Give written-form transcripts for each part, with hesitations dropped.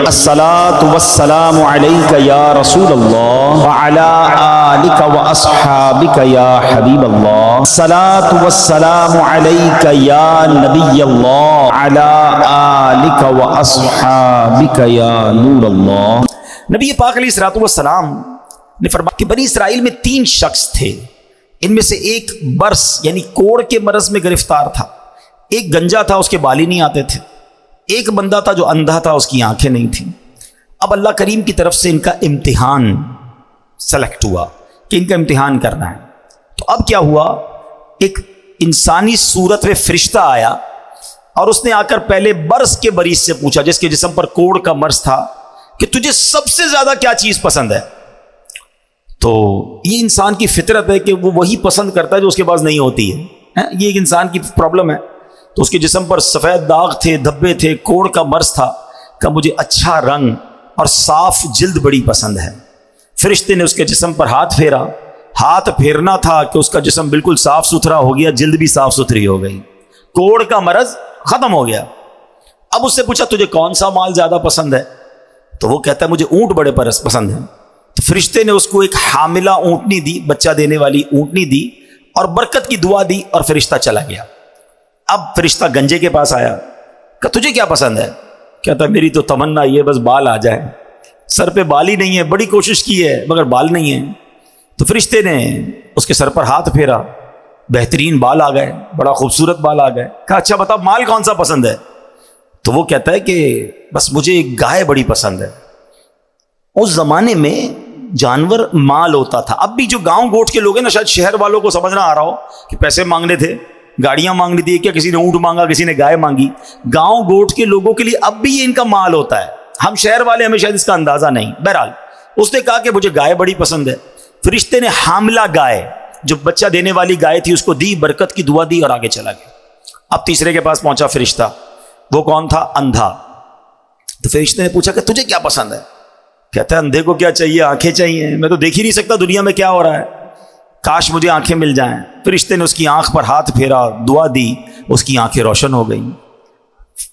الصلاۃ والسلام علیک یا رسول اللہ وعلی آلک واصحابک یا حبیب اللہ، الصلاۃ والسلام علیک یا نبی اللہ وعلی آلک واصحابک یا نور اللہ۔ نبی پاک علیہ الصلوۃ والسلام نے فرمایا کہ بنی اسرائیل میں 3 شخص تھے، ان میں سے ایک برس یعنی کوڑ کے مرض میں گرفتار تھا، ایک گنجا تھا، اس کے بال ہی نہیں آتے تھے، ایک بندہ تھا جو اندھا تھا، اس کی آنکھیں نہیں تھیں۔ اب اللہ کریم کی طرف سے ان کا امتحان سلیکٹ ہوا کہ ان کا امتحان کرنا ہے۔ تو اب کیا ہوا، ایک انسانی صورت میں فرشتہ آیا اور اس نے آ کر پہلے برس کے مریض سے پوچھا، جس کے جسم پر کوڑ کا مرض تھا، کہ تجھے سب سے زیادہ کیا چیز پسند ہے؟ تو یہ انسان کی فطرت ہے کہ وہ وہی پسند کرتا ہے جو اس کے پاس نہیں ہوتی ہے، یہ ایک انسان کی پرابلم ہے۔ تو اس کے جسم پر سفید داغ تھے، دھبے تھے، کوڑ کا مرض تھا، کہ مجھے اچھا رنگ اور صاف جلد بڑی پسند ہے۔ فرشتے نے اس کے جسم پر ہاتھ پھیرا، ہاتھ پھیرنا تھا کہ اس کا جسم بالکل صاف ستھرا ہو گیا، جلد بھی صاف ستھری ہو گئی، کوڑ کا مرض ختم ہو گیا۔ اب اس سے پوچھا تجھے کون سا مال زیادہ پسند ہے؟ تو وہ کہتا ہے مجھے اونٹ بڑے پسند ہیں۔ تو فرشتے نے اس کو ایک حاملہ اونٹنی دی، بچہ دینے والی اونٹنی دی اور برکت کی دعا دی، اور فرشتہ چلا گیا۔ اب فرشتہ گنجے کے پاس آیا کہ تجھے کیا پسند ہے؟ کہتا ہے میری تو تمنا یہ بس بال آ جائے، سر پہ بال ہی نہیں ہے، بڑی کوشش کی ہے مگر بال نہیں ہے۔ تو فرشتے نے اس کے سر پر ہاتھ پھیرا، بہترین بال آ گئے، بڑا خوبصورت بال آ گئے۔ کہا اچھا بتا مال کون سا پسند ہے؟ تو وہ کہتا ہے کہ بس مجھے ایک گائے بڑی پسند ہے۔ اس زمانے میں جانور مال ہوتا تھا، اب بھی جو گاؤں گوٹ کے لوگ ہیں نا، شاید شہر والوں کو سمجھ نہ آ رہا ہو کہ پیسے مانگنے تھے، گاڑیاں مانگنی تھی، کیا کسی نے اونٹ مانگا، کسی نے گائے مانگی۔ گاؤں گوٹ کے لوگوں کے لیے اب بھی یہ ان کا مال ہوتا ہے، ہم شہر والے ہمیں شاید اس کا اندازہ نہیں۔ بہرحال اس نے کہا کہ مجھے گائے بڑی پسند ہے۔ فرشتے نے حاملہ گائے جو بچہ دینے والی گائے تھی اس کو دی، برکت کی دعا دی اور آگے چلا گیا۔ اب تیسرے کے پاس پہنچا فرشتہ، وہ کون تھا؟ اندھا۔ تو فرشتے نے پوچھا کہ تجھے کیا پسند ہے؟ کہتا ہے اندھے کو کیا چاہیے، آنکھیں چاہیے، میں تو دیکھ ہی نہیں سکتا دنیا میں کیا ہو رہا ہے، کاش مجھے آنکھیں مل جائیں۔ فرشتے نے اس کی آنکھ پر ہاتھ پھیرا، دعا دی، اس کی آنکھیں روشن ہو گئیں۔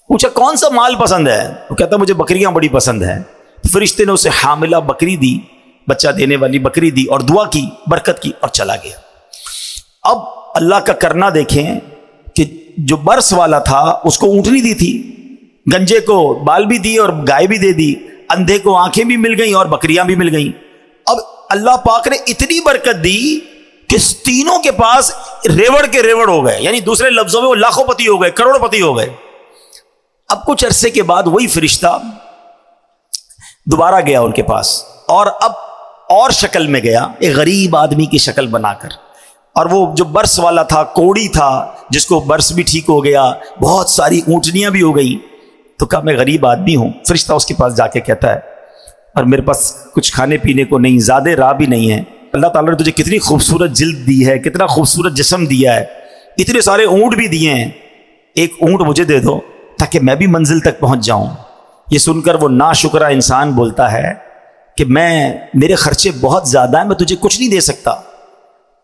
پوچھا کون سا مال پسند ہے؟ وہ کہتا ہے مجھے بکریاں بڑی پسند ہیں۔ فرشتے نے اسے حاملہ بکری دی، بچہ دینے والی بکری دی اور دعا کی، برکت کی اور چلا گیا۔ اب اللہ کا کرنا دیکھیں کہ جو برس والا تھا اس کو اونٹنی دی تھی، گنجے کو بال بھی دی اور گائے بھی دے دی، اندھے کو آنکھیں بھی مل گئیں اور بکریاں بھی مل گئیں۔ اب اللہ پاک نے اتنی برکت دی کہ تینوں کے پاس ریوڑ کے ریوڑ ہو گئے، یعنی دوسرے لفظوں میں وہ لاکھوں پتی ہو گئے، کروڑ پتی ہو گئے۔ اب کچھ عرصے کے بعد وہی فرشتہ دوبارہ گیا ان کے پاس، اور اب اور شکل میں گیا، ایک غریب آدمی کی شکل بنا کر، اور وہ جو برس والا تھا، کوڑی تھا، جس کو برس بھی ٹھیک ہو گیا، بہت ساری اونٹنیاں بھی ہو گئیں، تو کہا میں غریب آدمی ہوں۔ فرشتہ اس کے پاس جا کے کہتا ہے اور میرے پاس کچھ کھانے پینے کو نہیں، زیادہ راہ بھی نہیں ہے، اللہ تعالیٰ نے تجھے کتنی خوبصورت جلد دی ہے، کتنا خوبصورت جسم دیا ہے، اتنے سارے اونٹ بھی دیے ہیں، ایک اونٹ مجھے دے دو تاکہ میں بھی منزل تک پہنچ جاؤں۔ یہ سن کر وہ ناشکرا انسان بولتا ہے کہ میرے خرچے بہت زیادہ ہیں، میں تجھے کچھ نہیں دے سکتا۔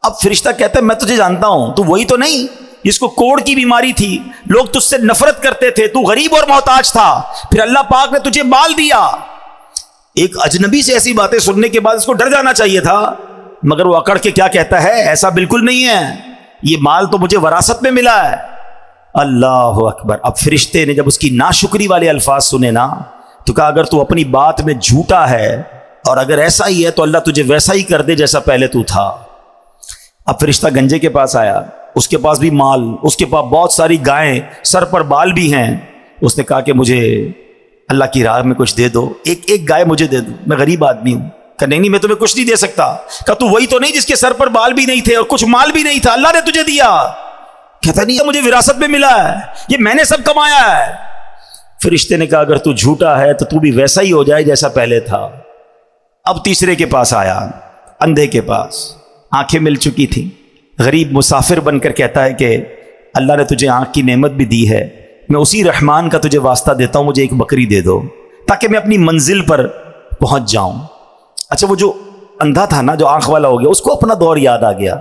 اب فرشتہ کہتا ہے میں تجھے جانتا ہوں، تو وہی تو نہیں جس کو کوڑ کی بیماری تھی، لوگ تجھ سے نفرت کرتے تھے، تو غریب اور محتاج تھا، پھر اللہ پاک نے تجھے مال دیا۔ ایک اجنبی سے ایسی باتیں سننے کے بعد اس کو ڈر جانا چاہیے تھا، مگر وہ اکڑ کے کیا کہتا ہے، ایسا بالکل نہیں ہے، یہ مال تو مجھے وراثت میں ملا ہے۔ اللہ اکبر۔ اب فرشتے نے جب اس کی ناشکری والے الفاظ سنے نا، تو کہا اگر تو اپنی بات میں جھوٹا ہے اور اگر ایسا ہی ہے تو اللہ تجھے ویسا ہی کر دے جیسا پہلے تو تھا۔ اب فرشتہ گنجے کے پاس آیا، اس کے پاس بھی مال، اس کے پاس بہت ساری گائیں، سر پر بال بھی ہیں۔ اس نے کہا کہ مجھے اللہ کی راہ میں کچھ دے دو، ایک گائے مجھے دے دو، میں غریب آدمی ہوں۔ کہ نہیں میں تمہیں کچھ نہیں دے سکتا۔ کہ تو وہی تو نہیں جس کے سر پر بال بھی نہیں تھے اور کچھ مال بھی نہیں تھا، اللہ نے تجھے دیا۔ کہتا نہیں مجھے وراثت میں ملا ہے، یہ میں نے سب کمایا ہے۔ فرشتے نے کہا اگر تو جھوٹا ہے تو بھی ویسا ہی ہو جائے جیسا پہلے تھا۔ اب تیسرے کے پاس آیا، اندھے کے پاس، آنکھیں مل چکی تھیں، غریب مسافر بن کر کہتا ہے کہ اللہ نے تجھے آنکھ کی نعمت بھی دی ہے، میں اسی رحمان کا تجھے واسطہ دیتا ہوں، مجھے ایک بکری دے دو تاکہ میں اپنی منزل پر پہنچ جاؤں۔ اچھا وہ جو اندھا تھا نا، جو آنکھ والا ہو گیا، اس کو اپنا دور یاد آ گیا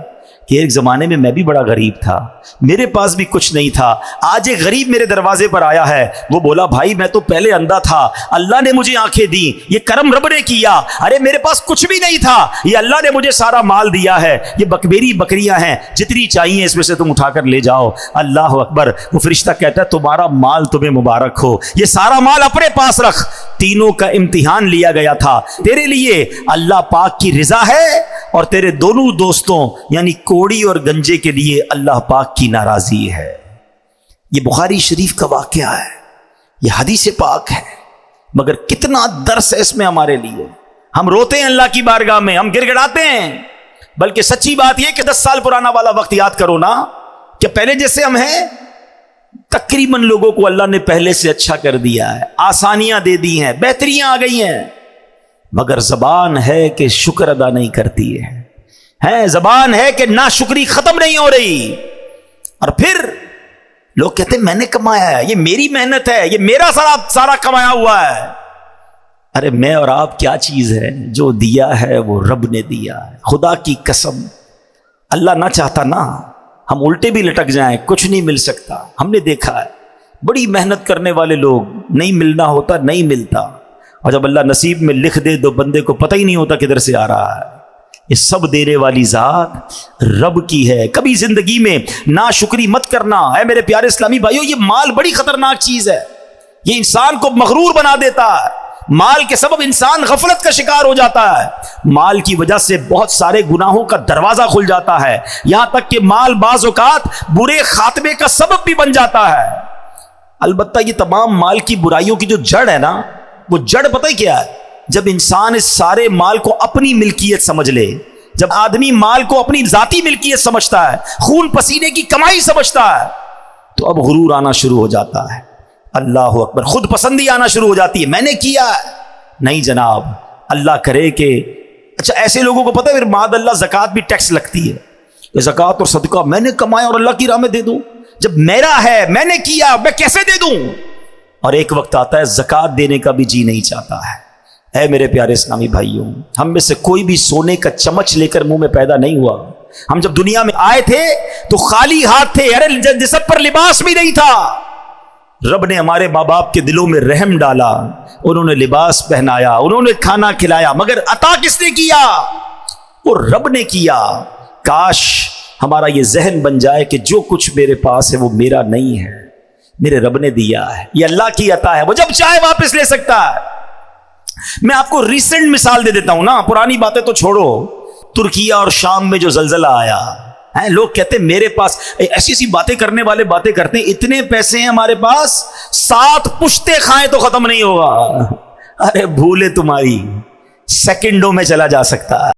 کہ ایک زمانے میں بھی بڑا غریب تھا، میرے پاس بھی کچھ نہیں تھا، آج ایک غریب میرے دروازے پر آیا ہے، وہ بولا بھائی میں تو پہلے اندھا تھا، اللہ نے مجھے آنکھیں دی، یہ کرم رب نے کیا، ارے میرے پاس کچھ بھی نہیں تھا، یہ اللہ نے مجھے سارا مال دیا ہے، یہ میری بکریاں ہیں، جتنی چاہیے اس میں سے تم اٹھا کر لے جاؤ۔ اللہ اکبر۔ وہ فرشتہ کہتا ہے تمہارا مال تمہیں مبارک ہو، یہ سارا مال اپنے پاس رکھ، تینوں کا امتحان لیا گیا تھا، تیرے لیے اللہ پاک کی رضا ہے اور تیرے دونوں دوستوں یعنی کوڑی اور گنجے کے لیے اللہ پاک کی ناراضی ہے۔ یہ بخاری شریف کا واقعہ ہے، یہ حدیث پاک ہے، مگر کتنا درس ہے اس میں ہمارے لیے۔ ہم روتے ہیں اللہ کی بارگاہ میں، ہم گر گڑاتے ہیں، بلکہ سچی بات یہ کہ 10 سال پرانا والا وقت یاد کرو نا، کہ پہلے جیسے ہم ہیں تقریباً لوگوں کو اللہ نے پہلے سے اچھا کر دیا ہے، آسانیاں دے دی ہیں، بہتریاں آ گئی ہیں، مگر زبان ہے کہ شکر ادا نہیں کرتی ہے، زبان ہے کہ ناشکری ختم نہیں ہو رہی۔ اور پھر لوگ کہتے ہیں میں نے کمایا ہے، یہ میری محنت ہے، یہ میرا سارا کمایا ہوا ہے۔ ارے میں اور آپ کیا چیز ہے؟ جو دیا ہے وہ رب نے دیا ہے، خدا کی قسم اللہ نہ چاہتا نا ہم الٹے بھی لٹک جائیں، کچھ نہیں مل سکتا۔ ہم نے دیکھا ہے بڑی محنت کرنے والے لوگ، نہیں ملنا ہوتا نہیں ملتا، اور جب اللہ نصیب میں لکھ دے تو بندے کو پتہ ہی نہیں ہوتا کدھر سے آ رہا ہے۔ یہ سب دینے والی ذات رب کی ہے۔ کبھی زندگی میں ناشکری مت کرنا۔ اے میرے پیارے اسلامی بھائیو، یہ مال بڑی خطرناک چیز ہے، یہ انسان کو مغرور بنا دیتا ہے، مال کے سبب انسان غفلت کا شکار ہو جاتا ہے، مال کی وجہ سے بہت سارے گناہوں کا دروازہ کھل جاتا ہے، یہاں تک کہ مال بعض اوقات برے خاتمے کا سبب بھی بن جاتا ہے۔ البتہ یہ تمام مال کی برائیوں کی جو جڑ ہے نا، وہ جڑ پتہ ہی کیا ہے؟ جب انسان اس سارے مال کو اپنی ملکیت سمجھ لے، جب آدمی مال کو اپنی ذاتی ملکیت سمجھتا ہے، خون پسینے کی کمائی سمجھتا ہے، تو اب غرور آنا شروع ہو جاتا ہے۔ اللہ اکبر۔ خود پسندی آنا شروع ہو جاتی ہے، میں نے کیا ہے۔ نہیں جناب، اللہ کرے کہ اچھا ایسے لوگوں کو پتہ ہے پھر معاذ اللہ زکوٰۃ بھی ٹیکس لگتی ہے، کہ زکوٰۃ اور صدقہ میں نے کمایا اور اللہ کی راہ میں دے دوں، جب میرا ہے میں نے کیا میں کیسے دے دوں؟ اور ایک وقت آتا ہے زکوٰۃ دینے کا بھی جی نہیں چاہتا ہے۔ اے میرے پیارے اسلامی بھائیوں، ہم میں سے کوئی بھی سونے کا چمچ لے کر منہ میں پیدا نہیں ہوا۔ ہم جب دنیا میں آئے تھے تو خالی ہاتھ تھے، ارے جسم پر لباس بھی نہیں تھا۔ رب نے ہمارے ماں باپ کے دلوں میں رحم ڈالا، انہوں نے لباس پہنایا، انہوں نے کھانا کھلایا، مگر عطا کس نے کیا؟ وہ رب نے کیا۔ کاش ہمارا یہ ذہن بن جائے کہ جو کچھ میرے پاس ہے وہ میرا نہیں ہے، میرے رب نے دیا ہے، یہ اللہ کی عطا ہے، وہ جب چاہے واپس لے سکتا ہے۔ میں آپ کو ریسنٹ مثال دے دیتا ہوں نا، پرانی باتیں تو چھوڑو۔ ترکیہ اور شام میں جو زلزلہ آیا، لوگ کہتے ہیں میرے پاس ایسی ایسی باتیں کرنے والے باتیں کرتے ہیں، اتنے پیسے ہیں ہمارے پاس 7 پشتے کھائیں تو ختم نہیں ہوگا۔ ارے بھولے تمہاری، سیکنڈوں میں چلا جا سکتا ہے۔